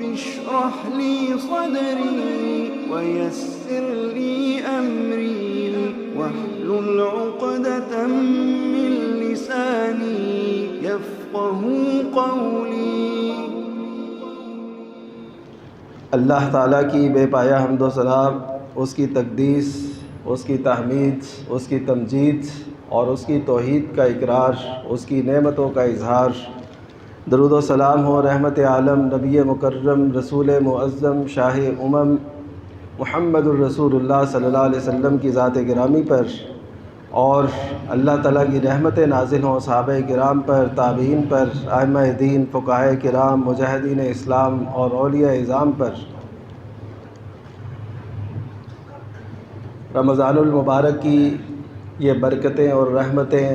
اشرح لي صدري ويسر لي أمري واحلل عقدة من لساني يفقهوا قولي۔ اللہ تعالیٰ کی بے پایہ حمد و ثنا، اس کی تقدیس، اس کی تحمید، اس کی تمجید اور اس کی توحید کا اقرار، اس کی نعمتوں کا اظہار۔ درود و سلام ہو رحمت عالم، نبی مکرم، رسول معظم، شاہ محمد الرسول اللہ صلی اللہ علیہ وسلم کی ذات گرامی پر، اور اللہ تعالیٰ کی رحمتیں نازل ہوں صحابہ کرام پر، تابعین پر، ائمہ دین، فقہاء کرام، مجاہدین اسلام اور اولیاء اعظام پر۔ رمضان المبارک کی یہ برکتیں اور رحمتیں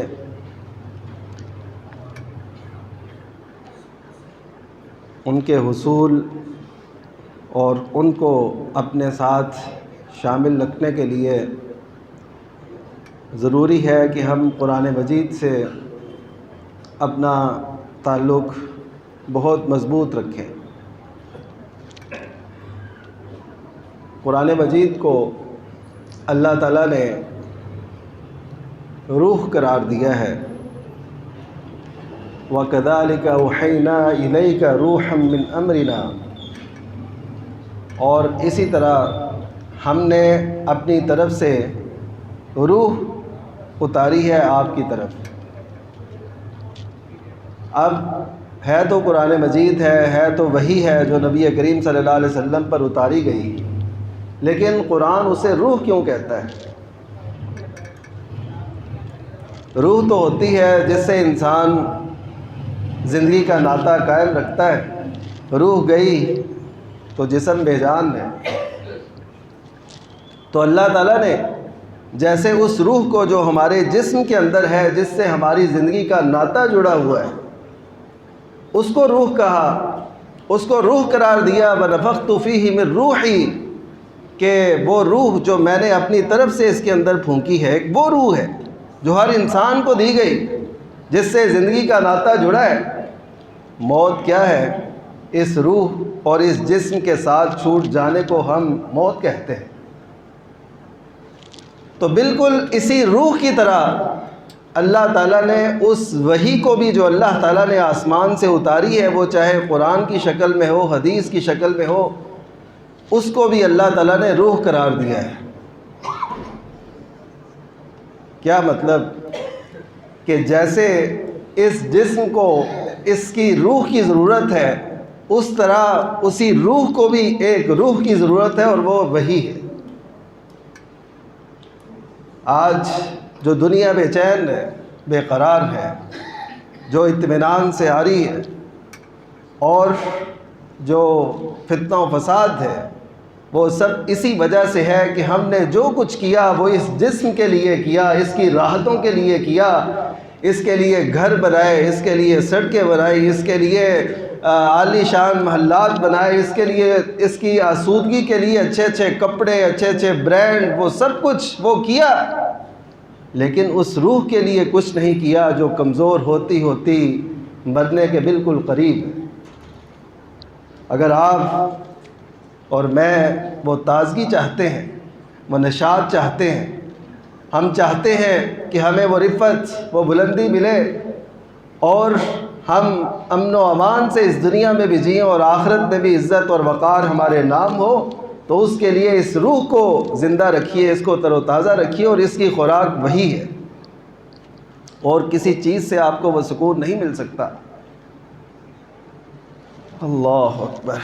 ان کے حصول اور ان کو اپنے ساتھ شامل رکھنے کے لیے ضروری ہے کہ ہم قرآن مجید سے اپنا تعلق بہت مضبوط رکھیں۔ قرآن مجید کو اللہ تعالیٰ نے روح قرار دیا ہے، وَكَذَلِكَ أَوْحَيْنَا إِلَيْكَ رُوحًا مِّنْ أَمْرِنَا، اور اسی طرح ہم نے اپنی طرف سے روح اتاری ہے آپ کی طرف۔ اب ہے تو قرآن مجید ہے تو وہی ہے جو نبی کریم صلی اللہ علیہ وسلم پر اتاری گئی، لیکن قرآن اسے روح کیوں کہتا ہے؟ روح تو ہوتی ہے جس سے انسان زندگی کا ناطہ قائم رکھتا ہے، روح گئی تو جسم بے جان ہے۔ تو اللہ تعالیٰ نے جیسے اس روح کو جو ہمارے جسم کے اندر ہے، جس سے ہماری زندگی کا ناطہ جڑا ہوا ہے، اس کو روح کہا، اس کو روح قرار دیا، وَنَفَخْتُ فِيهِ مِن رُوحِي، کہ وہ روح جو میں نے اپنی طرف سے اس کے اندر پھونکی ہے، وہ روح ہے جو ہر انسان کو دی گئی، جس سے زندگی کا ناطہ جڑا ہے۔ موت کیا ہے؟ اس روح اور اس جسم کے ساتھ چھوٹ جانے کو ہم موت کہتے ہیں۔ تو بالکل اسی روح کی طرح اللہ تعالیٰ نے اس وحی کو بھی جو اللہ تعالیٰ نے آسمان سے اتاری ہے، وہ چاہے قرآن کی شکل میں ہو، حدیث کی شکل میں ہو، اس کو بھی اللہ تعالیٰ نے روح قرار دیا ہے۔ کیا مطلب؟ کہ جیسے اس جسم کو اس کی روح کی ضرورت ہے، اس طرح اسی روح کو بھی ایک روح کی ضرورت ہے، اور وہ وحی ہے۔ آج جو دنیا بے چین ہے، بے قرار ہے، جو اطمینان سے عاری ہے، اور جو فتنہ و فساد ہے، وہ سب اسی وجہ سے ہے کہ ہم نے جو کچھ کیا وہ اس جسم کے لیے کیا، اس کی راحتوں کے لیے کیا، اس کے لیے گھر بنائے، اس کے لیے سڑکیں بنائی، اس کے لیے عالی شان محلات بنائے، اس کے لیے، اس کی آسودگی کے لیے اچھے اچھے کپڑے، اچھے اچھے برانڈ، وہ سب کچھ وہ کیا، لیکن اس روح کے لیے کچھ نہیں کیا جو کمزور ہوتی ہوتی مرنے کے بالکل قریب ہے۔ اگر آپ اور میں وہ تازگی چاہتے ہیں، وہ نشاط چاہتے ہیں، ہم چاہتے ہیں کہ ہمیں وہ رفت، وہ بلندی ملے، اور ہم امن و امان سے اس دنیا میں بھی جئیں اور آخرت میں بھی عزت اور وقار ہمارے نام ہو، تو اس کے لیے اس روح کو زندہ رکھیے، اس کو تر و تازہ رکھیے، اور اس کی خوراک وہی ہے، اور کسی چیز سے آپ کو وہ سکون نہیں مل سکتا۔ اللہ اکبر۔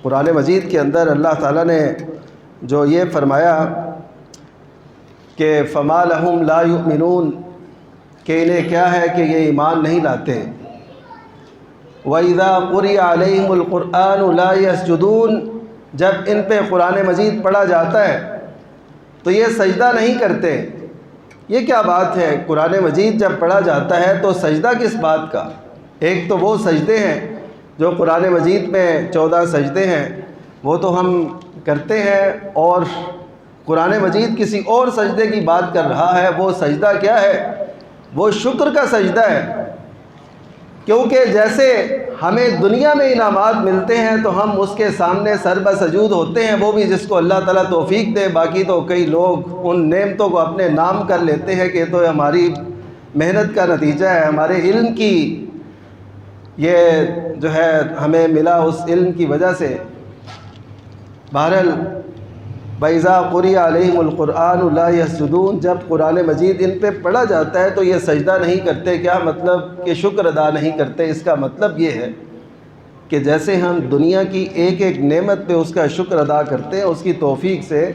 قرآن مجید کے اندر اللہ تعالیٰ نے جو یہ فرمایا کہ فَمَا لَهُمْ لَا يُؤْمِنُونَ، کہ انہیں کیا ہے کہ یہ ایمان نہیں لاتے، وَإِذَا قُرِئَ عَلَيْهِمُ الْقُرْآنُ لَا يَسْجُدُونَ، جب ان پہ قرآن مجید پڑھا جاتا ہے تو یہ سجدہ نہیں کرتے۔ یہ کیا بات ہے؟ قرآن مجید جب پڑھا جاتا ہے تو سجدہ کس بات کا؟ ایک تو وہ سجدے ہیں جو قرآن مجید میں 14 سجدے ہیں، وہ تو ہم کرتے ہیں، اور قرآن مجید کسی اور سجدے کی بات کر رہا ہے۔ وہ سجدہ کیا ہے؟ وہ شکر کا سجدہ ہے کیونکہ جیسے ہمیں دنیا میں انعامات ملتے ہیں تو ہم اس کے سامنے سر بسجود ہوتے ہیں، وہ بھی جس کو اللہ تعالیٰ توفیق دے۔ باقی تو کئی لوگ ان نعمتوں کو اپنے نام کر لیتے ہیں کہ یہ تو ہماری محنت کا نتیجہ ہے، ہمارے علم کی، یہ جو ہے ہمیں ملا اس علم کی وجہ سے۔ بہرحال وَإِذَا قُرِئَ عَلَيْهِمُ الْقُرْآنُ لَا يَسْجُدُونَ، جب قرآن مجید ان پہ پڑھا جاتا ہے تو یہ سجدہ نہیں کرتے۔ کیا مطلب؟ کہ شکر ادا نہیں کرتے۔ اس کا مطلب یہ ہے کہ جیسے ہم دنیا کی ایک ایک نعمت پہ اس کا شکر ادا کرتے ہیں اس کی توفیق سے،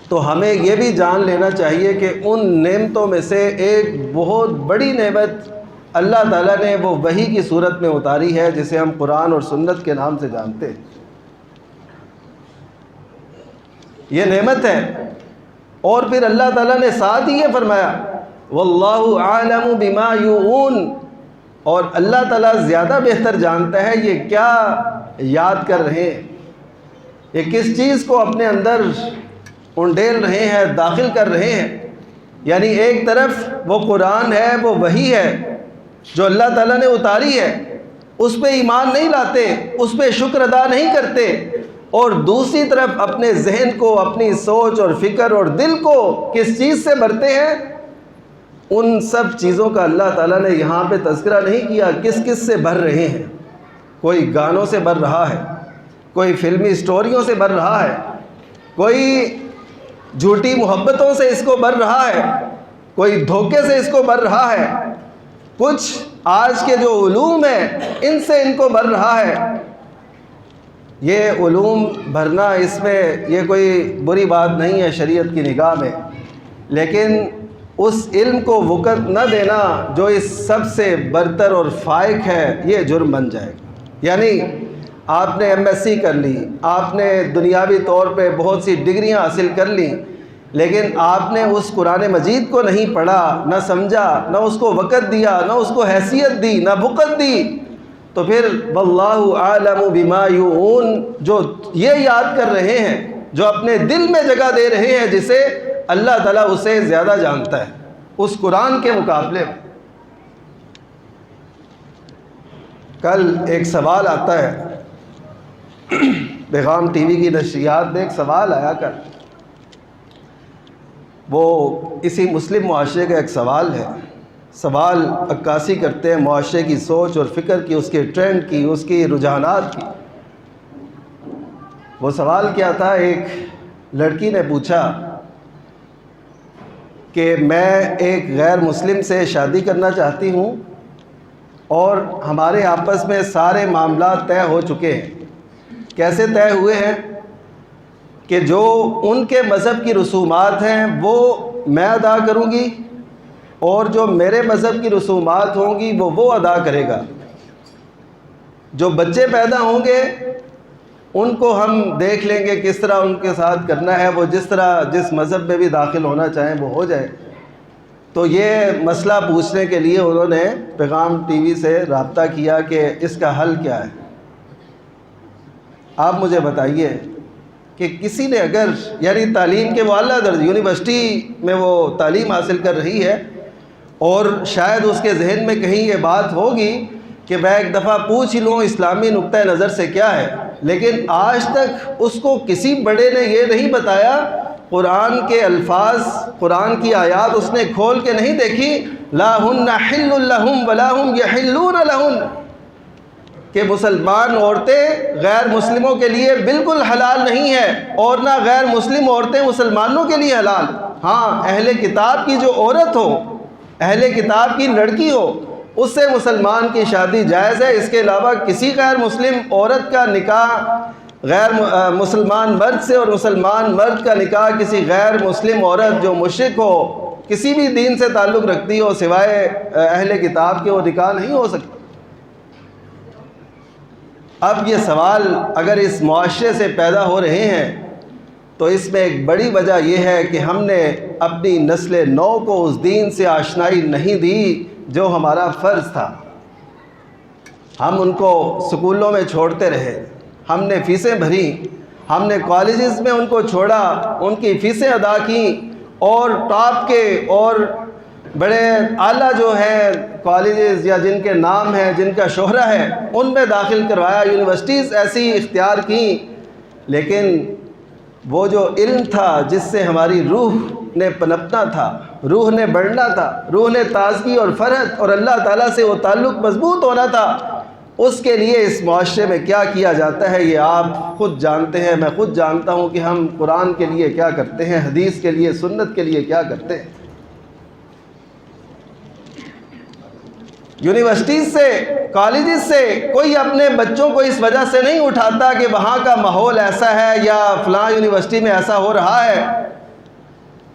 تو ہمیں یہ بھی جان لینا چاہیے کہ ان نعمتوں میں سے ایک بہت بڑی نعمت اللہ تعالیٰ نے وہ وحی کی صورت میں اتاری ہے، جسے ہم قرآن اور سنت کے نام سے جانتے ہیں۔ یہ نعمت ہے، اور پھر اللہ تعالیٰ نے ساتھ ہی یہ فرمایا واللہ اعلم بما یوعون، اور اللہ تعالیٰ زیادہ بہتر جانتا ہے یہ کیا یاد کر رہے ہیں، یہ کس چیز کو اپنے اندر انڈیل رہے ہیں، داخل کر رہے ہیں۔ یعنی ایک طرف وہ قرآن ہے، وہ وحی ہے جو اللہ تعالیٰ نے اتاری ہے، اس پہ ایمان نہیں لاتے، اس پہ شکر ادا نہیں کرتے، اور دوسری طرف اپنے ذہن کو، اپنی سوچ اور فکر اور دل کو کس چیز سے بھرتے ہیں؟ ان سب چیزوں کا اللہ تعالیٰ نے یہاں پہ تذکرہ نہیں کیا کس کس سے بھر رہے ہیں۔ کوئی گانوں سے بھر رہا ہے، کوئی فلمی سٹوریوں سے بھر رہا ہے، کوئی جھوٹی محبتوں سے اس کو بھر رہا ہے، کوئی دھوکے سے اس کو بھر رہا ہے، کچھ آج کے جو علوم ہیں ان سے ان کو بھر رہا ہے۔ یہ علوم بھرنا، اس میں یہ کوئی بری بات نہیں ہے شریعت کی نگاہ میں، لیکن اس علم کو وقت نہ دینا جو اس سب سے برتر اور فائق ہے، یہ جرم بن جائے گا۔ یعنی آپ نے MSc کر لی، آپ نے دنیاوی طور پہ بہت سی ڈگریاں حاصل کر لیں، لیکن آپ نے اس قرآن مجید کو نہیں پڑھا، نہ سمجھا، نہ اس کو وقت دیا، نہ اس کو حیثیت دی، نہ وقت دی، تو پھر واللہ اعلم بما یوعون جو یہ یاد کر رہے ہیں، جو اپنے دل میں جگہ دے رہے ہیں، جسے اللہ تعالیٰ اسے زیادہ جانتا ہے اس قرآن کے مقابلے میں۔ کل ایک سوال آتا ہے پیغام ٹی وی کی نشریات میں، ایک سوال آیا کر، وہ اسی مسلم معاشرے کا ایک سوال ہے۔ سوال عکاسی کرتے ہیں معاشرے کی سوچ اور فکر کی، اس کے ٹرینڈ کی، اس کی رجحانات کی۔ وہ سوال کیا تھا؟ ایک لڑکی نے پوچھا کہ میں ایک غیر مسلم سے شادی کرنا چاہتی ہوں اور ہمارے آپس میں سارے معاملات طے ہو چکے ہیں۔ کیسے طے ہوئے ہیں؟ کہ جو ان کے مذہب کی رسومات ہیں وہ میں ادا کروں گی، اور جو میرے مذہب کی رسومات ہوں گی وہ ادا کرے گا۔ جو بچے پیدا ہوں گے ان کو ہم دیکھ لیں گے کس طرح ان کے ساتھ کرنا ہے، وہ جس طرح جس مذہب میں بھی داخل ہونا چاہیں وہ ہو جائے۔ تو یہ مسئلہ پوچھنے کے لیے انہوں نے پیغام ٹی وی سے رابطہ کیا کہ اس کا حل کیا ہے۔ آپ مجھے بتائیے کہ کسی نے اگر یعنی تعلیم کے وہ اعلیٰ درجے یونیورسٹی میں وہ تعلیم حاصل کر رہی ہے، اور شاید اس کے ذہن میں کہیں یہ بات ہوگی کہ میں ایک دفعہ پوچھ ہی لوں اسلامی نقطۂ نظر سے کیا ہے، لیکن آج تک اس کو کسی بڑے نے یہ نہیں بتایا، قرآن کے الفاظ، قرآن کی آیات اس نے کھول کے نہیں دیکھی، لا ہن حل لہم ولا ہم یحلون لہن، کہ مسلمان عورتیں غیر مسلموں کے لیے بالکل حلال نہیں ہے، اور نہ غیر مسلم عورتیں مسلمانوں کے لیے حلال۔ ہاں، اہل کتاب کی جو عورت ہو، اہل کتاب کی لڑکی ہو، اس سے مسلمان کی شادی جائز ہے۔ اس کے علاوہ کسی غیر مسلم عورت کا نکاح غیر مسلمان مرد سے، اور مسلمان مرد کا نکاح کسی غیر مسلم عورت جو مشرک ہو، کسی بھی دین سے تعلق رکھتی ہو سوائے اہل کتاب کے، وہ نکاح نہیں ہو سکتا۔ اب یہ سوال اگر اس معاشرے سے پیدا ہو رہے ہیں تو اس میں ایک بڑی وجہ یہ ہے کہ ہم نے اپنی نسل نو کو اس دین سے آشنائی نہیں دی جو ہمارا فرض تھا۔ ہم ان کو سکولوں میں چھوڑتے رہے، ہم نے فیسیں بھری، ہم نے کالجز میں ان کو چھوڑا، ان کی فیسیں ادا کیں، اور ٹاپ کے اور بڑے اعلیٰ جو ہیں کالجز یا جن کے نام ہیں، جن کا شہرہ ہے، ان میں داخل کروایا، یونیورسٹیز ایسی اختیار کیں، لیکن وہ جو علم تھا جس سے ہماری روح نے پنپنا تھا، روح نے بڑھنا تھا، روح نے تازگی اور فرحت اور اللہ تعالیٰ سے وہ تعلق مضبوط ہونا تھا، اس کے لیے اس معاشرے میں کیا کیا جاتا ہے یہ آپ خود جانتے ہیں، میں خود جانتا ہوں کہ ہم قرآن کے لیے کیا کرتے ہیں، حدیث کے لیے، سنت کے لیے کیا کرتے ہیں۔ یونیورسٹیز سے، کالجز سے کوئی اپنے بچوں کو اس وجہ سے نہیں اٹھاتا کہ وہاں کا ماحول ایسا ہے یا فلاں یونیورسٹی میں ایسا ہو رہا ہے۔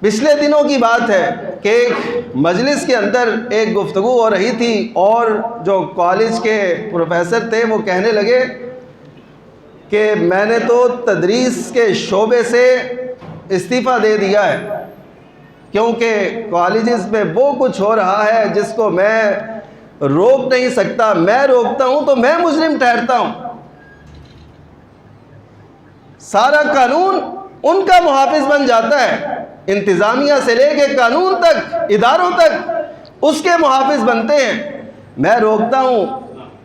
پچھلے دنوں کی بات ہے کہ ایک مجلس کے اندر ایک گفتگو ہو رہی تھی اور جو کالج کے پروفیسر تھے وہ کہنے لگے کہ میں نے تو تدریس کے شعبے سے استعفیٰ دے دیا ہے، کیونکہ کالجز میں وہ کچھ ہو رہا ہے جس کو میں روک نہیں سکتا، میں روکتا ہوں تو میں مجرم ٹھہرتا ہوں۔ سارا قانون ان کا محافظ بن جاتا ہے، انتظامیہ سے لے کے قانون تک، اداروں تک اس کے محافظ بنتے ہیں۔ میں روکتا ہوں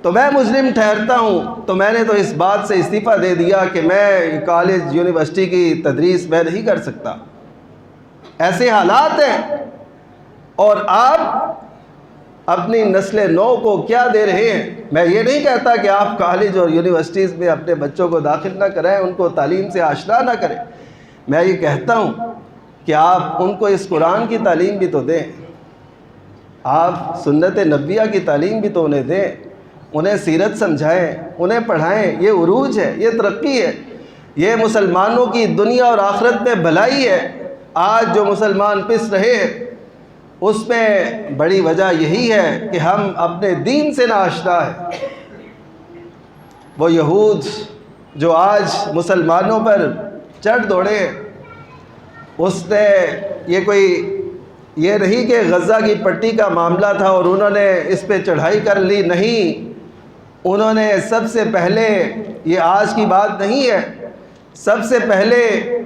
تو میں مجرم ٹھہرتا ہوں، تو میں نے تو اس بات سے استعفیٰ دے دیا کہ میں کالج یونیورسٹی کی تدریس میں نہیں کر سکتا۔ ایسے حالات ہیں، اور آپ اپنی نسل نو کو کیا دے رہے ہیں؟ میں یہ نہیں کہتا کہ آپ کالج اور یونیورسٹیز میں اپنے بچوں کو داخل نہ کریں، ان کو تعلیم سے آشنا نہ کریں، میں یہ کہتا ہوں کہ آپ ان کو اس قرآن کی تعلیم بھی تو دیں، آپ سنت نبویہ کی تعلیم بھی تو انہیں دیں، انہیں سیرت سمجھائیں، انہیں پڑھائیں۔ یہ عروج ہے، یہ ترقی ہے، یہ مسلمانوں کی دنیا اور آخرت میں بھلائی ہے۔ آج جو مسلمان پس رہے ہیں اس میں بڑی وجہ یہی ہے کہ ہم اپنے دین سے ناآشنا ہیں۔ وہ یہود جو آج مسلمانوں پر چڑھ دوڑے، اس نے یہ نہیں کہ غزہ کی پٹی کا معاملہ تھا اور انہوں نے اس پہ چڑھائی کر لی، نہیں، انہوں نے سب سے پہلے، یہ آج کی بات نہیں ہے، سب سے پہلے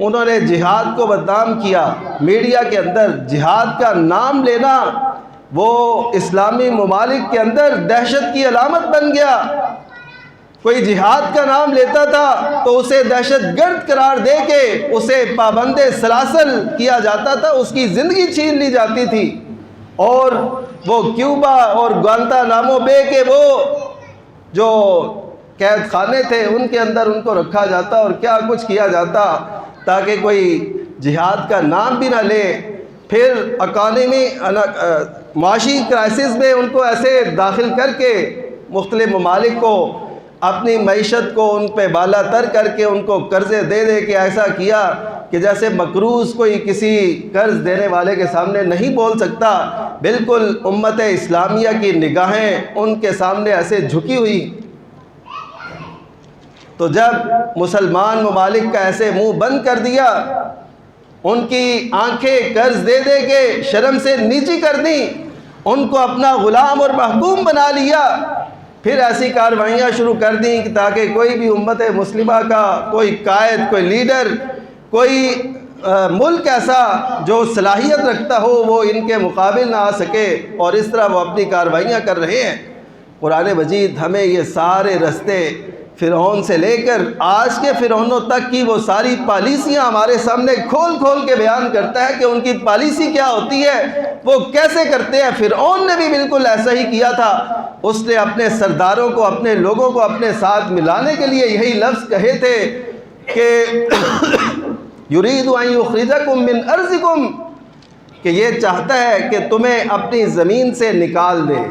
انہوں نے جہاد کو بدنام کیا۔ میڈیا کے اندر جہاد کا نام لینا وہ اسلامی ممالک کے اندر دہشت کی علامت بن گیا۔ کوئی جہاد کا نام لیتا تھا تو اسے دہشت گرد قرار دے کے اسے پابند سلاسل کیا جاتا تھا، اس کی زندگی چھین لی جاتی تھی، اور وہ کیوبا اور گوانتانامو بے کے وہ جو قید خانے تھے ان کے اندر ان کو رکھا جاتا اور کیا کچھ کیا جاتا تاکہ کوئی جہاد کا نام بھی نہ لے۔ پھر اکانومی معاشی کرائسس میں ان کو ایسے داخل کر کے مختلف ممالک کو اپنی معیشت کو ان پہ بالا تر کر کے ان کو قرضے دے دے کے ایسا کیا کہ جیسے مقروض کوئی کسی قرض دینے والے کے سامنے نہیں بول سکتا، بالکل امت اسلامیہ کی نگاہیں ان کے سامنے ایسے جھکی ہوئی۔ تو جب مسلمان ممالک کا ایسے منہ بند کر دیا، ان کی آنکھیں قرض دے دے کے شرم سے نیچی کر دی، ان کو اپنا غلام اور محکوم بنا لیا، پھر ایسی کارروائیاں شروع کر دیں کہ تاکہ کوئی بھی امت مسلمہ کا کوئی قائد، کوئی لیڈر، کوئی ملک ایسا جو صلاحیت رکھتا ہو وہ ان کے مقابل نہ آ سکے، اور اس طرح وہ اپنی کارروائیاں کر رہے ہیں۔ قرآن مجید ہمیں یہ سارے رستے فرعون سے لے کر آج کے فرعونوں تک کی وہ ساری پالیسیاں ہمارے سامنے کھول کھول کے بیان کرتا ہے کہ ان کی پالیسی کیا ہوتی ہے، وہ کیسے کرتے ہیں۔ فرعون نے بھی بالکل ایسا ہی کیا تھا، اس نے اپنے سرداروں کو، اپنے لوگوں کو اپنے ساتھ ملانے کے لیے یہی لفظ کہے تھے کہ یرید ان یخرجکم من ارضکم، کہ یہ چاہتا ہے کہ تمہیں اپنی زمین سے نکال دے۔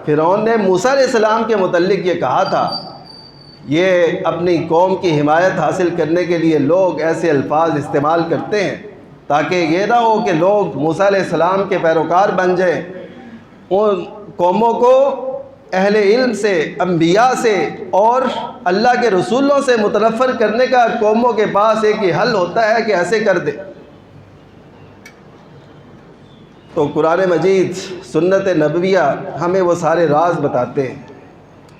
فرعون نے موسیٰ علیہ السلام کے متعلق یہ کہا تھا، یہ اپنی قوم کی حمایت حاصل کرنے کے لیے لوگ ایسے الفاظ استعمال کرتے ہیں تاکہ یہ نہ ہو کہ لوگ موسیٰ علیہ السلام کے پیروکار بن جائیں۔ ان قوموں کو اہل علم سے، انبیاء سے اور اللہ کے رسولوں سے متنفر کرنے کا قوموں کے پاس ایک ہی حل ہوتا ہے کہ ایسے کر دے۔ تو قرآن مجید، سنت نبویہ ہمیں وہ سارے راز بتاتے ہیں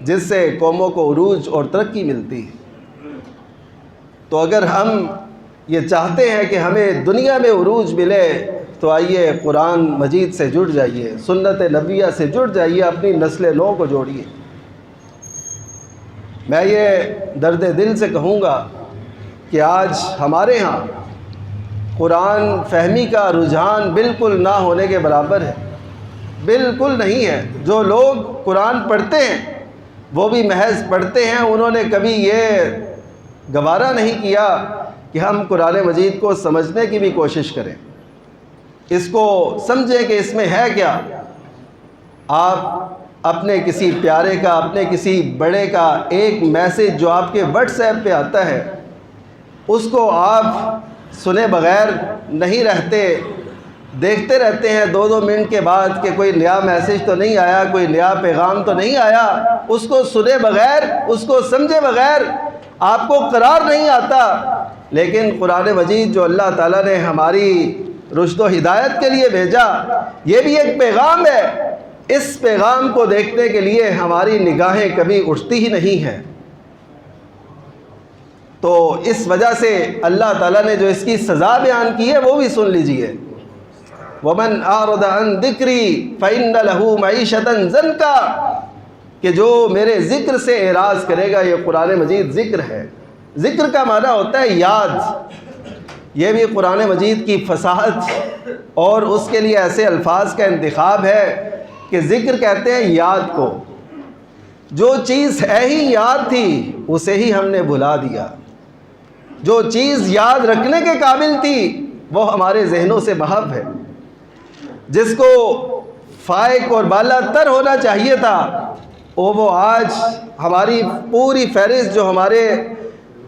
جس سے قوموں کو عروج اور ترقی ملتی ہے۔ تو اگر ہم یہ چاہتے ہیں کہ ہمیں دنیا میں عروج ملے، تو آئیے قرآن مجید سے جڑ جائیے، سنت نبویہ سے جڑ جائیے، اپنی نسل نو کو جوڑیے۔ میں یہ درد دل سے کہوں گا کہ آج ہمارے ہاں قرآن فہمی کا رجحان بالکل نہ ہونے کے برابر ہے، بالکل نہیں ہے۔ جو لوگ قرآن پڑھتے ہیں وہ بھی محض پڑھتے ہیں، انہوں نے کبھی یہ گوارا نہیں کیا کہ ہم قرآن مجید کو سمجھنے کی بھی کوشش کریں، اس کو سمجھیں کہ اس میں ہے کیا۔ آپ اپنے کسی پیارے کا، اپنے کسی بڑے کا ایک میسج جو آپ کے واٹس ایپ پہ آتا ہے، اس کو آپ سنے بغیر نہیں رہتے، دیکھتے رہتے ہیں 2-2 منٹ کے بعد کہ کوئی نیا میسج تو نہیں آیا، کوئی نیا پیغام تو نہیں آیا۔ اس کو سنے بغیر، اس کو سمجھے بغیر آپ کو قرار نہیں آتا۔ لیکن قرآن مجید جو اللہ تعالیٰ نے ہماری رشد و ہدایت کے لیے بھیجا، یہ بھی ایک پیغام ہے۔ اس پیغام کو دیکھنے کے لیے ہماری نگاہیں کبھی اٹھتی ہی نہیں ہیں۔ تو اس وجہ سے اللہ تعالیٰ نے جو اس کی سزا بیان کی ہے وہ بھی سن لیجئے۔ وَمَنْ أَعْرَضَ عَنْ ذِكْرِي فَإِنَّ لَهُ مَعِيشَةً ضَنْكَ، کہ جو میرے ذکر سے اعراض کرے گا۔ یہ قرآن مجید ذکر ہے، ذکر کا معنی ہوتا ہے یاد۔ یہ بھی قرآن مجید کی فصاحت اور اس کے لیے ایسے الفاظ کا انتخاب ہے کہ ذکر کہتے ہیں یاد کو۔ جو چیز ہے ہی یاد تھی اسے ہی ہم نے بھلا دیا، جو چیز یاد رکھنے کے قابل تھی وہ ہمارے ذہنوں سے محو ہے۔ جس کو فائق اور بالا تر ہونا چاہیے تھا وہ آج ہماری پوری فہرست جو ہمارے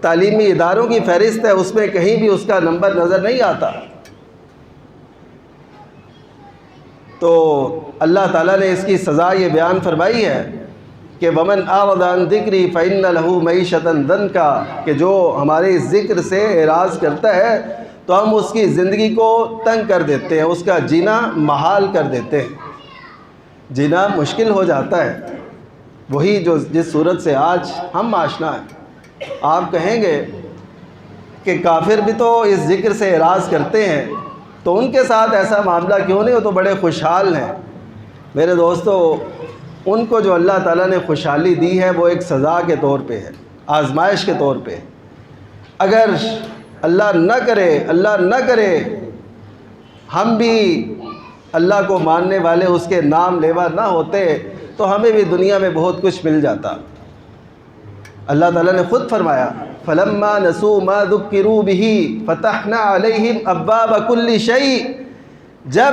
تعلیمی اداروں کی فہرست ہے اس میں کہیں بھی اس کا نمبر نظر نہیں آتا۔ تو اللہ تعالیٰ نے اس کی سزا یہ بیان فرمائی ہے کہ وَمَنْ أَعْرَضَ عَنْ ذِكْرِي فَإِنَّ لَهُ مَعِيشَةً ضَنْكَ، کہ جو ہمارے ذکر سے اعراض کرتا ہے تو ہم اس کی زندگی کو تنگ کر دیتے ہیں، اس کا جینا محال کر دیتے ہیں، جینا مشکل ہو جاتا ہے۔ وہی جو جس صورت سے آج ہم آشنا ہیں۔ آپ کہیں گے کہ کافر بھی تو اس ذکر سے اعراض کرتے ہیں تو ان کے ساتھ ایسا معاملہ کیوں نہیں، وہ تو بڑے خوشحال ہیں۔ میرے دوستو، ان کو جو اللہ تعالیٰ نے خوشحالی دی ہے وہ ایک سزا کے طور پہ ہے، آزمائش کے طور پہ۔ اگر اللہ نہ کرے ہم بھی اللہ کو ماننے والے اس کے نام لیوا نہ ہوتے تو ہمیں بھی دنیا میں بہت کچھ مل جاتا۔ اللہ تعالیٰ نے خود فرمایا فَلَمَّا نَسُوا مَا ذُكِّرُوا بِهِ فَتَحْنَا عَلَيْهِمْ أَبْوَابَ كُلِّ شَيْءٍ، جب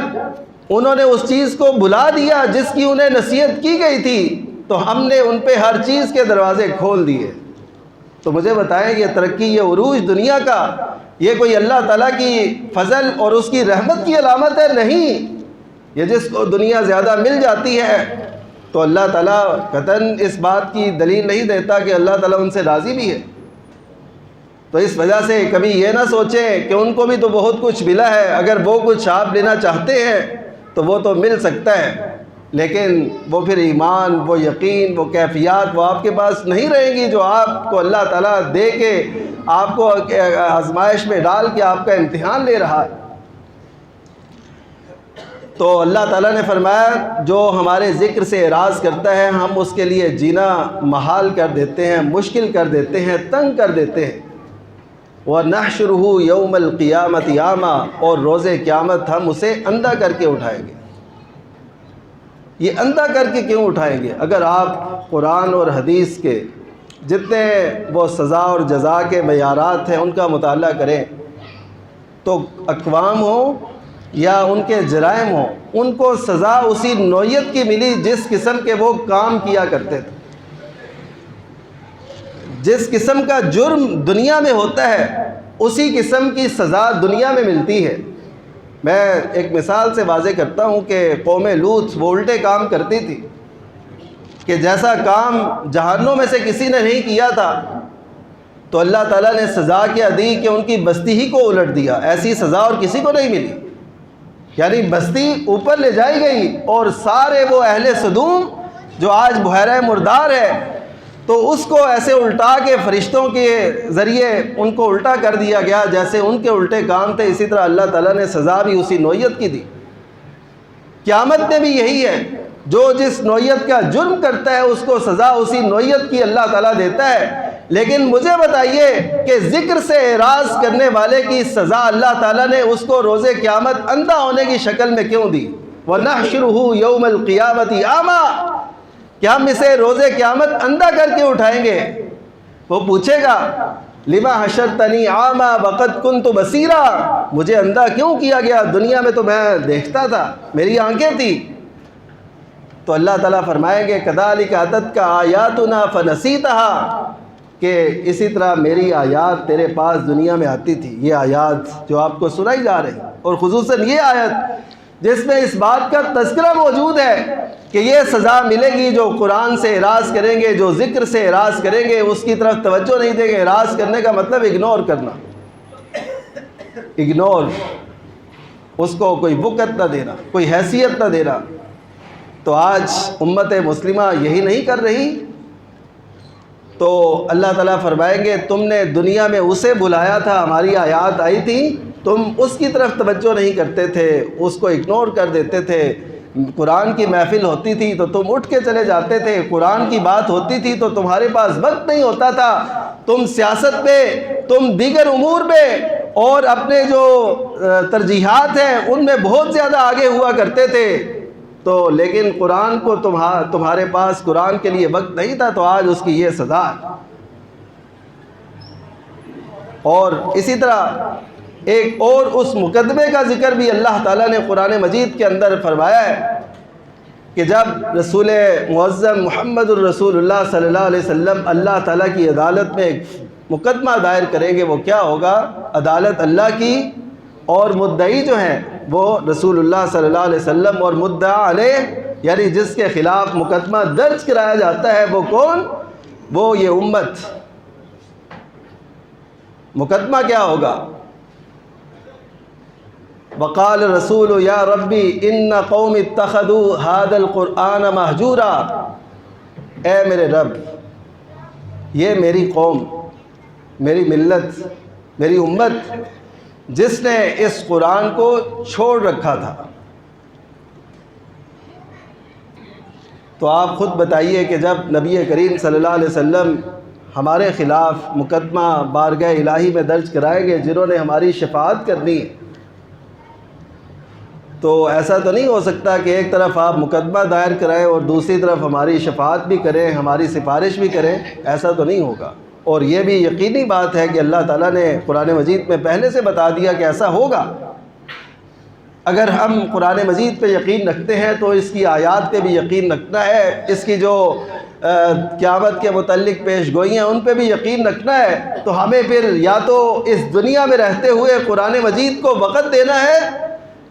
انہوں نے اس چیز کو بھلا دیا جس کی انہیں نصیحت کی گئی تھی تو ہم نے ان پہ ہر چیز کے دروازے کھول دیے۔ تو مجھے بتائیں یہ ترقی، یہ عروج دنیا کا، یہ کوئی اللہ تعالیٰ کی فضل اور اس کی رحمت کی علامت ہے؟ نہیں۔ یہ جس کو دنیا زیادہ مل جاتی ہے تو اللہ تعالیٰ قطعاً اس بات کی دلیل نہیں دیتا کہ اللہ تعالیٰ ان سے راضی بھی ہے۔ تو اس وجہ سے کبھی یہ نہ سوچیں کہ ان کو بھی تو بہت کچھ ملا ہے، اگر وہ کچھ آپ لینا چاہتے ہیں تو وہ تو مل سکتا ہے، لیکن وہ پھر ایمان، وہ یقین، وہ کیفیات وہ آپ کے پاس نہیں رہیں گی جو آپ کو اللہ تعالیٰ دے کے آپ کو آزمائش میں ڈال کے آپ کا امتحان لے رہا ہے۔ تو اللہ تعالیٰ نے فرمایا جو ہمارے ذکر سے اعراض کرتا ہے ہم اس کے لیے جینا محال کر دیتے ہیں، مشکل کر دیتے ہیں، تنگ کر دیتے ہیں۔ وَنَحْشُرُهُ يَوْمَ الْقِيَامَةِ أَعْمَىٰ، اور روز قیامت ہم اسے اندھا کر کے اٹھائیں گے۔ یہ اندھا کر کے کیوں اٹھائیں گے؟ اگر آپ قرآن اور حدیث کے جتنے وہ سزا اور جزا کے معیارات ہیں ان کا مطالعہ کریں تو اقوام ہوں یا ان کے جرائم ہوں، ان کو سزا اسی نوعیت کی ملی جس قسم کے وہ کام کیا کرتے تھے۔ جس قسم کا جرم دنیا میں ہوتا ہے اسی قسم کی سزا دنیا میں ملتی ہے۔ میں ایک مثال سے واضح کرتا ہوں کہ قوم لوط وہ الٹے کام کرتی تھی کہ جیسا کام جہنم میں سے کسی نے نہیں کیا تھا تو اللہ تعالیٰ نے سزا کیا دی کہ ان کی بستی ہی کو الٹ دیا۔ ایسی سزا اور کسی کو نہیں ملی، یعنی بستی اوپر لے جائی گئی اور سارے وہ اہل سدوم جو آج بحیرہ مردار ہے تو اس کو ایسے الٹا کے فرشتوں کے ذریعے ان کو الٹا کر دیا گیا جیسے ان کے الٹے کام تھے. اسی طرح اللہ تعالیٰ نے سزا بھی اسی نوعیت کی دی. قیامت میں بھی یہی ہے, جو جس نوعیت کا جرم کرتا ہے اس کو سزا اسی نوعیت کی اللہ تعالیٰ دیتا ہے. لیکن مجھے بتائیے کہ ذکر سے اعراض کرنے والے کی سزا اللہ تعالیٰ نے اس کو روز قیامت اندھا ہونے کی شکل میں کیوں دی؟ وَنَحْشُرُهُ يَوْمَ الْقِيَامَةِ أَعْمَىٰ, کہ ہم اسے روز قیامت اندھا کر کے اٹھائیں گے. وہ پوچھے گا لِمَا حَشَرْتَنِي أَعْمَىٰ وَقَدْ كُنْتُ بَصِيرًا, مجھے اندھا کیوں کیا گیا؟ دنیا میں تو میں دیکھتا تھا, میری آنکھیں تھیں. تو اللہ تعالیٰ فرمائیں گے كَذَلِكَ أَتَتْكَ آيَاتُنَا فَنَسِيتَهَا, کہ اسی طرح میری آیات تیرے پاس دنیا میں آتی تھی. یہ آیات جو آپ کو سنائی جا رہی, اور خصوصاً یہ آیت جس میں اس بات کا تذکرہ موجود ہے کہ یہ سزا ملے گی جو قرآن سے اعراض کریں گے, جو ذکر سے اعراض کریں گے, اس کی طرف توجہ نہیں دیں گے. اعراض کرنے کا مطلب اگنور کرنا, اگنور, اس کو کوئی وقت نہ دینا, کوئی حیثیت نہ دینا. تو آج امت مسلمہ یہی نہیں کر رہی. تو اللہ تعالیٰ فرمائیں گے تم نے دنیا میں اسے بلایا تھا, ہماری آیات آئی تھی, تم اس کی طرف توجہ نہیں کرتے تھے, اس کو اگنور کر دیتے تھے. قرآن کی محفل ہوتی تھی تو تم اٹھ کے چلے جاتے تھے, قرآن کی بات ہوتی تھی تو تمہارے پاس وقت نہیں ہوتا تھا. تم سیاست پہ, تم دیگر امور پہ اور اپنے جو ترجیحات ہیں ان میں بہت زیادہ آگے ہوا کرتے تھے. تو لیکن قرآن کو تمہارے پاس قرآن کے لیے وقت نہیں تھا, تو آج اس کی یہ سزا ہے. اور اسی طرح ایک اور اس مقدمے کا ذکر بھی اللہ تعالیٰ نے قرآن مجید کے اندر فرمایا ہے کہ جب رسول معظم محمد الرسول اللہ صلی اللہ علیہ وسلم اللہ تعالیٰ کی عدالت میں ایک مقدمہ دائر کریں گے, وہ کیا ہوگا؟ عدالت اللہ کی, اور مدعی جو ہیں وہ رسول اللہ صلی اللہ علیہ وسلم, اور مدعا علیہ یعنی جس کے خلاف مقدمہ درج کرایا جاتا ہے وہ کون؟ وہ یہ امت. مقدمہ کیا ہوگا؟ وقال الرسول یا ربی ان قوم اتخذوا هذا القرآن مہجورا, اے میرے رب یہ میری قوم, میری ملت, میری امت جس نے اس قرآن کو چھوڑ رکھا تھا. تو آپ خود بتائیے کہ جب نبی کریم صلی اللہ علیہ وسلم ہمارے خلاف مقدمہ بارگاہ الہی میں درج کرائیں گے, جنہوں نے ہماری شفاعت کرنی ہے, تو ایسا تو نہیں ہو سکتا کہ ایک طرف آپ مقدمہ دائر کرائیں اور دوسری طرف ہماری شفاعت بھی کریں, ہماری سفارش بھی کریں. ایسا تو نہیں ہوگا. اور یہ بھی یقینی بات ہے کہ اللہ تعالیٰ نے قرآن مجید میں پہلے سے بتا دیا کہ ایسا ہوگا. اگر ہم قرآن مجید پہ یقین رکھتے ہیں تو اس کی آیات پہ بھی یقین رکھنا ہے, اس کی جو قیامت کے متعلق پیش گوئیاں ان پہ بھی یقین رکھنا ہے. تو ہمیں پھر یا تو اس دنیا میں رہتے ہوئے قرآن مجید کو وقت دینا ہے,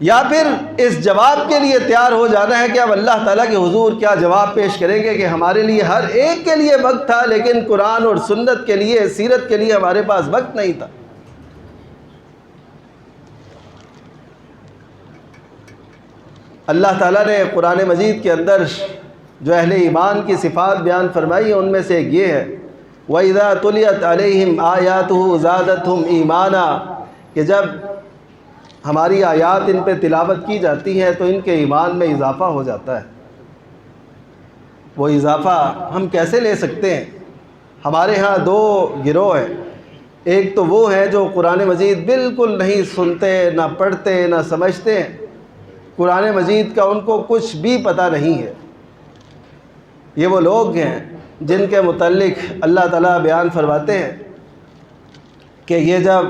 یا پھر اس جواب کے لیے تیار ہو جانا ہے کہ اب اللہ تعالیٰ کے حضور کیا جواب پیش کریں گے کہ ہمارے لیے ہر ایک کے لیے وقت تھا, لیکن قرآن اور سنت کے لیے, سیرت کے لیے ہمارے پاس وقت نہیں تھا. اللہ تعالیٰ نے قرآن مجید کے اندر جو اہل ایمان کی صفات بیان فرمائی ان میں سے ایک یہ ہے وَإِذَا تُلِيَتْ عَلَيْهِمْ آيَاتُهُ زَادَتْهُمْ ایمانا, کہ جب ہماری آیات ان پہ تلاوت کی جاتی ہیں تو ان کے ایمان میں اضافہ ہو جاتا ہے. وہ اضافہ ہم کیسے لے سکتے ہیں؟ ہمارے ہاں دو گروہ ہیں. ایک تو وہ ہیں جو قرآن مجید بالکل نہیں سنتے, نہ پڑھتے, نہ سمجھتے ہیں, قرآن مجید کا ان کو کچھ بھی پتہ نہیں ہے. یہ وہ لوگ ہیں جن کے متعلق اللہ تعالیٰ بیان فرماتے ہیں کہ یہ جب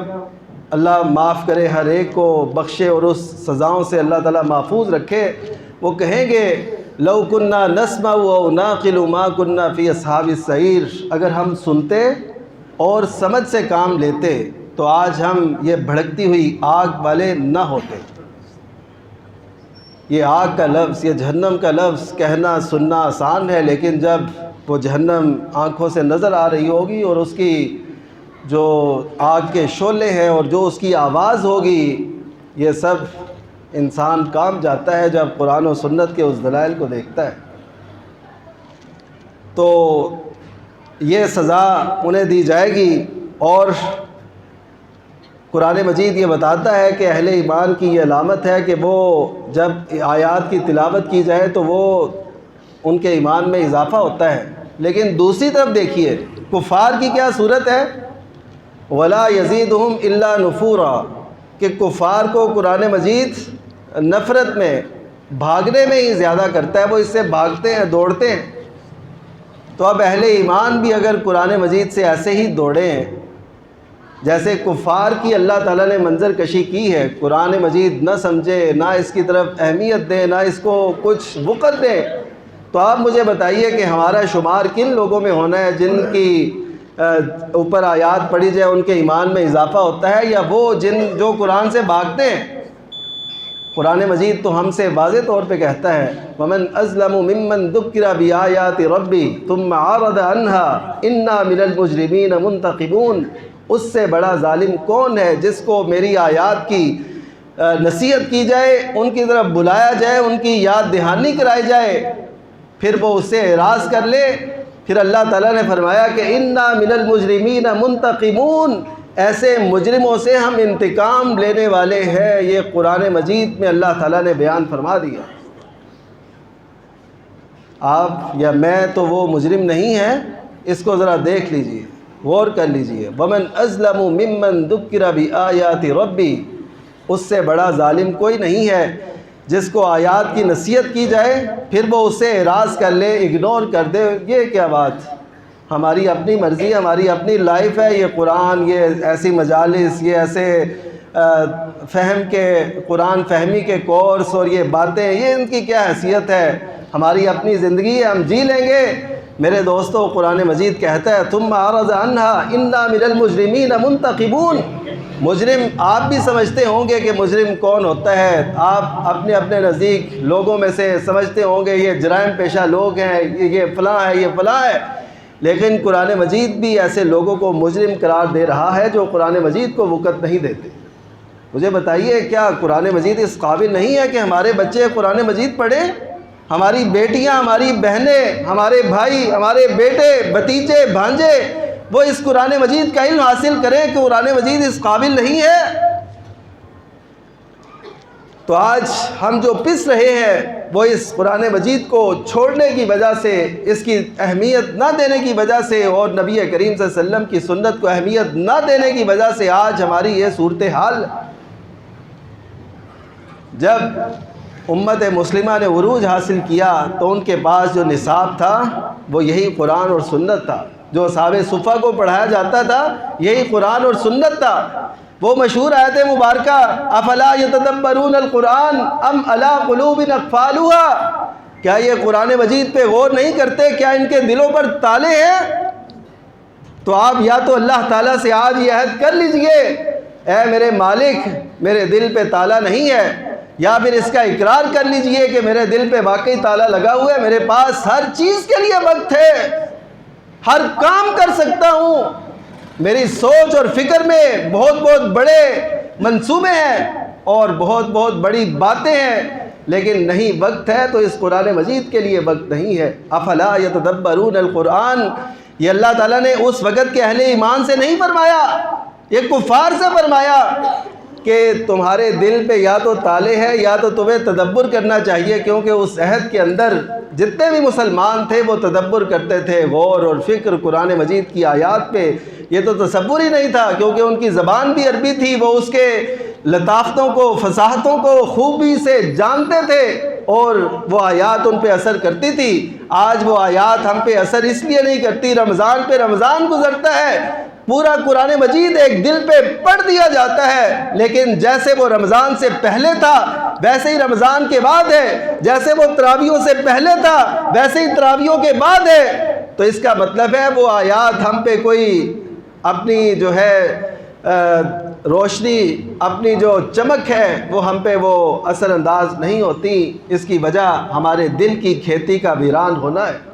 اللہ معاف کرے, ہر ایک کو بخشے اور اس سزاؤں سے اللہ تعالیٰ محفوظ رکھے, وہ کہیں گے لو کننا نسمع و ناقل ما کننا فی اصحاب السعیر, اگر ہم سنتے اور سمجھ سے کام لیتے تو آج ہم یہ بھڑکتی ہوئی آگ والے نہ ہوتے. یہ آگ کا لفظ, یہ جہنم کا لفظ کہنا سننا آسان ہے, لیکن جب وہ جہنم آنکھوں سے نظر آ رہی ہوگی اور اس کی جو آگ کے شعلے ہیں اور جو اس کی آواز ہوگی, یہ سب انسان کام جاتا ہے جب قرآن و سنت کے اس دلائل کو دیکھتا ہے. تو یہ سزا انہیں دی جائے گی۔ اور قرآن مجید یہ بتاتا ہے کہ اہل ایمان کی یہ علامت ہے کہ وہ جب آیات کی تلاوت کی جائے تو وہ ان کے ایمان میں اضافہ ہوتا ہے۔ لیکن دوسری طرف دیکھیے کفار کی کیا صورت ہے، ولا یزیدہم الا نفورا، کہ کفار کو قرآن مجید نفرت میں، بھاگنے میں ہی زیادہ کرتا ہے، وہ اس سے بھاگتے ہیں، دوڑتے ہیں۔ تو اب اہل ایمان بھی اگر قرآن مجید سے ایسے ہی دوڑیں جیسے کفار کی اللہ تعالیٰ نے منظر کشی کی ہے، قرآن مجید نہ سمجھے، نہ اس کی طرف اہمیت دیں، نہ اس کو کچھ وقت دیں، تو آپ مجھے بتائیے کہ ہمارا شمار کن لوگوں میں ہونا ہے جن کی اوپر آیات پڑھی جائے ان کے ایمان میں اضافہ ہوتا ہے، یا وہ جو قرآن سے بھاگتے ہیں۔ قرآن مجید تو ہم سے واضح طور پہ کہتا ہے وَمَنْ أَظْلَمُ مِمَّنْ ذُكِّرَ بِآيَاتِ رَبِّهِ ثُمَّ عَرَضَ عَنْهَا إِنَّا مِنَ الْمُجْرِمِينَ مُنْتَقِمُونَ، اس سے بڑا ظالم کون ہے جس کو میری آیات کی نصیحت کی جائے، ان کی طرف بلایا جائے، ان کی یاد دہانی کرائی جائے، پھر وہ اس سے اعراض کر لے۔ پھر اللہ تعالیٰ نے فرمایا کہ اِنَّا مِنَ الْمُجْرِمِينَ مُنْتَقِمُونَ، ایسے مجرموں سے ہم انتقام لینے والے ہیں۔ یہ قرآن مجید میں اللہ تعالیٰ نے بیان فرما دیا۔ آپ یا میں تو وہ مجرم نہیں ہیں، اس کو ذرا دیکھ لیجئے، غور کر لیجئے۔ وَمَنْ أَظْلَمُ مِمَّنْ ذُكِّرَ بِآيَاتِ رَبِّهِ، اس سے بڑا ظالم کوئی نہیں ہے جس کو آیات کی نصیحت کی جائے پھر وہ اس سے اعراض کر لے، اگنور کر دے۔ یہ کیا بات، ہماری اپنی مرضی، ہماری اپنی لائف ہے، یہ قرآن، یہ ایسی مجالس، یہ ایسے فہم کے قرآن فہمی کے کورس اور یہ باتیں، یہ ان کی کیا حیثیت ہے؟ ہماری اپنی زندگی ہے، ہم جی لیں گے۔ میرے دوستو، قرآن مجید کہتا ہے ثم اعرض عنها انا من المجرمین منتقمون۔ مجرم آپ بھی سمجھتے ہوں گے کہ مجرم کون ہوتا ہے، آپ اپنے اپنے نزدیک لوگوں میں سے سمجھتے ہوں گے یہ جرائم پیشہ لوگ ہیں، یہ فلاں ہے، یہ فلاں ہے، لیکن قرآن مجید بھی ایسے لوگوں کو مجرم قرار دے رہا ہے جو قرآن مجید کو وقت نہیں دیتے۔ مجھے بتائیے کیا قرآن مجید اس قابل نہیں ہے کہ ہمارے بچے قرآن مجید پڑھیں؟ ہماری بیٹیاں، ہماری بہنیں، ہمارے بھائی، ہمارے بیٹے، بھتیجے، بھانجے وہ اس قرآن مجید کا علم حاصل کریں کہ قرآن مجید اس قابل نہیں ہے؟ تو آج ہم جو پس رہے ہیں وہ اس قرآن مجید کو چھوڑنے کی وجہ سے، اس کی اہمیت نہ دینے کی وجہ سے، اور نبی کریم صلی اللہ علیہ وسلم کی سنت کو اہمیت نہ دینے کی وجہ سے آج ہماری یہ صورتحال۔ جب امت مسلمہ نے عروج حاصل کیا تو ان کے پاس جو نصاب تھا وہ یہی قرآن اور سنت تھا، جو اصحاب صفہ کو پڑھایا جاتا تھا یہی قرآن اور سنت تھا۔ وہ مشہور آیت مبارکہ افلا یتدبرون القرآن ام علی قلوب اقفالها، کیا یہ قرآن مجید پہ غور نہیں کرتے، کیا ان کے دلوں پر تالے ہیں؟ تو آپ یا تو اللہ تعالیٰ سے آج یہ عہد کر لیجئے اے میرے مالک میرے دل پہ تالا نہیں ہے، یا پھر اس کا اقرار کر لیجئے کہ میرے دل پہ واقعی تالا لگا ہوا ہے، میرے پاس ہر چیز کے لیے وقت ہے، ہر کام کر سکتا ہوں، میری سوچ اور فکر میں بہت بہت بڑے منصوبے ہیں اور بہت بہت بڑی باتیں ہیں، لیکن نہیں وقت ہے، تو اس قرآن مجید کے لیے وقت نہیں ہے۔ افلا یتدبرون القرآن، یہ اللہ تعالیٰ نے اس وقت کے اہل ایمان سے نہیں فرمایا، یہ کفار سے فرمایا کہ تمہارے دل پہ یا تو تالے ہیں یا تو تمہیں تدبر کرنا چاہیے، کیونکہ اس عہد کے اندر جتنے بھی مسلمان تھے وہ تدبر کرتے تھے، غور اور فکر قرآن مجید کی آیات پہ۔ یہ تو تصور ہی نہیں تھا کیونکہ ان کی زبان بھی عربی تھی، وہ اس کے لطافتوں کو، فصاحتوں کو خوبی سے جانتے تھے اور وہ آیات ان پہ اثر کرتی تھی۔ آج وہ آیات ہم پہ اثر اس لیے نہیں کرتی، رمضان پہ رمضان گزرتا ہے، پورا قرآن مجید ایک دل پہ پڑھ دیا جاتا ہے، لیکن جیسے وہ رمضان سے پہلے تھا ویسے ہی رمضان کے بعد ہے، جیسے وہ تراویحوں سے پہلے تھا ویسے ہی تراویحوں کے بعد ہے۔ تو اس کا مطلب ہے وہ آیات ہم پہ کوئی اپنی جو ہے روشنی، اپنی جو چمک ہے وہ ہم پہ وہ اثر انداز نہیں ہوتی، اس کی وجہ ہمارے دل کی کھیتی کا ویران ہونا ہے۔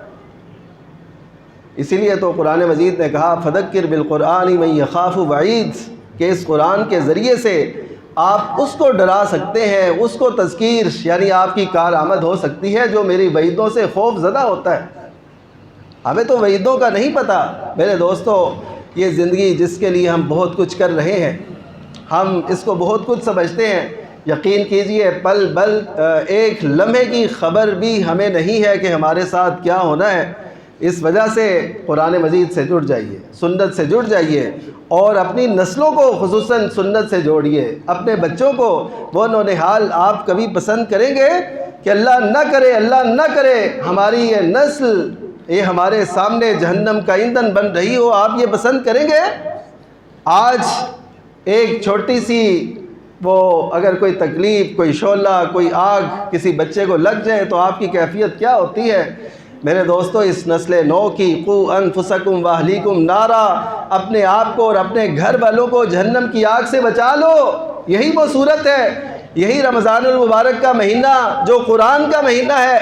اسی لیے تو قرآن مجید نے کہا فذکر بالقرآن من یخاف وعید، کہ اس قرآن کے ذریعے سے آپ اس کو ڈرا سکتے ہیں، اس کو تذکیر یعنی آپ کی کارآمد ہو سکتی ہے جو میری وعیدوں سے خوف زدہ ہوتا ہے۔ ہمیں تو وعیدوں کا نہیں پتہ۔ میرے دوستو، یہ زندگی جس کے لیے ہم بہت کچھ کر رہے ہیں، ہم اس کو بہت کچھ سمجھتے ہیں، یقین کیجئے پل بل ایک لمحے کی خبر بھی ہمیں نہیں ہے کہ ہمارے ساتھ کیا ہونا ہے۔ اس وجہ سے قرآن مجید سے جڑ جائیے، سنت سے جڑ جائیے، اور اپنی نسلوں کو خصوصاً سنت سے جوڑیے۔ اپنے بچوں کو وہ نونہال آپ کبھی پسند کریں گے کہ اللہ نہ کرے ہماری یہ نسل یہ ہمارے سامنے جہنم کا ایندھن بن رہی ہو؟ آپ یہ پسند کریں گے؟ آج ایک چھوٹی سی وہ اگر کوئی تکلیف، کوئی شعلہ، کوئی آگ کسی بچے کو لگ جائے تو آپ کی کیفیت کیا ہوتی ہے؟ میرے دوستو، اس نسل نو کی قوا انفسکم واہلیکم نارا، اپنے آپ کو اور اپنے گھر والوں کو جہنم کی آگ سے بچا لو۔ یہی وہ صورت ہے، یہی رمضان المبارک کا مہینہ جو قرآن کا مہینہ ہے،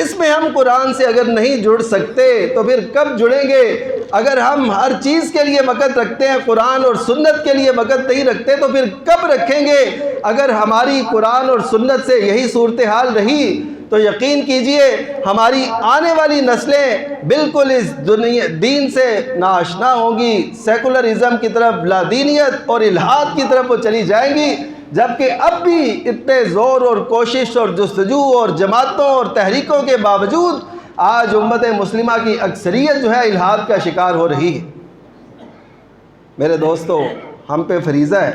اس میں ہم قرآن سے اگر نہیں جڑ سکتے تو پھر کب جڑیں گے؟ اگر ہم ہر چیز کے لیے وقت رکھتے ہیں، قرآن اور سنت کے لیے وقت نہیں رکھتے تو پھر کب رکھیں گے؟ اگر ہماری قرآن اور سنت سے یہی صورتحال رہی تو یقین کیجئے ہماری آنے والی نسلیں بالکل اس دین سے ناآشنا ہوں گی، سیکولرزم کی طرف، لادینیت اور الحاد کی طرف وہ چلی جائیں گی، جبکہ اب بھی اتنے زور اور کوشش اور جستجو اور جماعتوں اور تحریکوں کے باوجود آج امت مسلمہ کی اکثریت جو ہے الحاد کا شکار ہو رہی ہے۔ میرے دوستو، ہم پہ فریضہ ہے،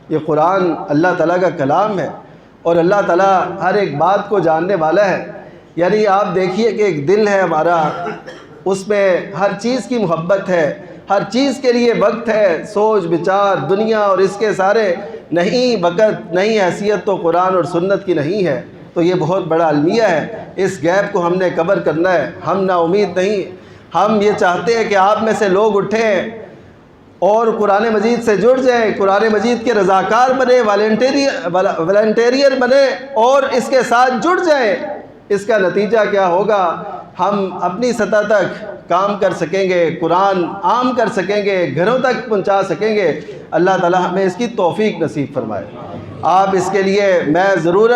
یہ قرآن اللہ تعالیٰ کا کلام ہے اور اللہ تعالیٰ ہر ایک بات کو جاننے والا ہے۔ یعنی آپ دیکھیے کہ ایک دل ہے ہمارا، اس میں ہر چیز کی محبت ہے، ہر چیز کے لیے وقت ہے، سوچ بچار دنیا اور اس کے سارے نہیں وقت نہیں حیثیت تو قرآن اور سنت کی نہیں ہے۔ تو یہ بہت بڑا المیہ ہے، اس گیپ کو ہم نے کور کرنا ہے۔ ہم نا امید نہیں، ہم یہ چاہتے ہیں کہ آپ میں سے لوگ اٹھیں اور قرآن مجید سے جڑ جائیں، قرآن مجید کے رضاکار بنے، والنٹیریر بنے اور اس کے ساتھ جڑ جائیں۔ اس کا نتیجہ کیا ہوگا؟ ہم اپنی سطح تک کام کر سکیں گے، قرآن عام کر سکیں گے، گھروں تک پہنچا سکیں گے۔ اللہ تعالیٰ ہمیں اس کی توفیق نصیب فرمائے۔ آپ اس کے لیے میں ضرور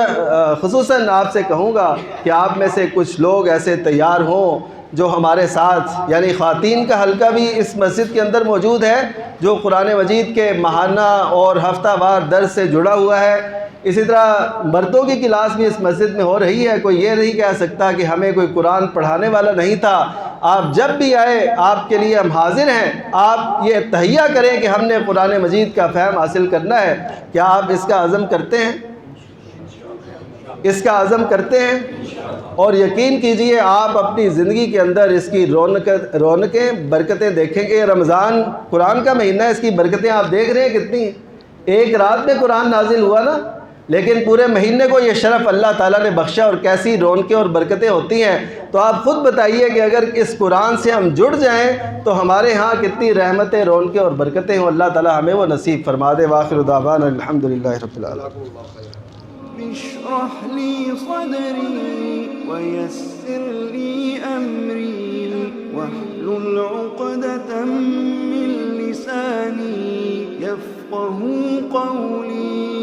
خصوصاً آپ سے کہوں گا کہ آپ میں سے کچھ لوگ ایسے تیار ہوں جو ہمارے ساتھ، یعنی خواتین کا حلقہ بھی اس مسجد کے اندر موجود ہے جو قرآن مجید کے ماہانہ اور ہفتہ وار درس سے جڑا ہوا ہے۔ اسی طرح مردوں کی کلاس بھی اس مسجد میں ہو رہی ہے۔ کوئی یہ نہیں کہہ سکتا کہ ہمیں کوئی قرآن پڑھانے والا نہیں تھا۔ آپ جب بھی آئے، آپ کے لیے ہم حاضر ہیں۔ آپ یہ تہیہ کریں کہ ہم نے قرآن مجید کا فہم حاصل کرنا ہے۔ کیا آپ اس کا عزم کرتے ہیں؟ اس کا عزم کرتے ہیں؟ اور یقین کیجئے آپ اپنی زندگی کے اندر اس کی رونقیں برکتیں دیکھیں گے۔ رمضان قرآن کا مہینہ ہے، اس کی برکتیں آپ دیکھ رہے ہیں کتنی ہیں۔ ایک رات میں قرآن نازل ہوا نا، لیکن پورے مہینے کو یہ شرف اللہ تعالیٰ نے بخشا، اور کیسی رونقیں اور برکتیں ہوتی ہیں۔ تو آپ خود بتائیے کہ اگر اس قرآن سے ہم جڑ جائیں تو ہمارے ہاں کتنی رحمتیں، رونقیں اور برکتیں ہوں۔ اللہ تعالیٰ ہمیں وہ نصیب فرما دے۔ وآخر دعوانا الحمدللہ رب العالمین۔ اشرح لي صدري ويسر لي أمري واحلل عقدة من لساني يفقه قولي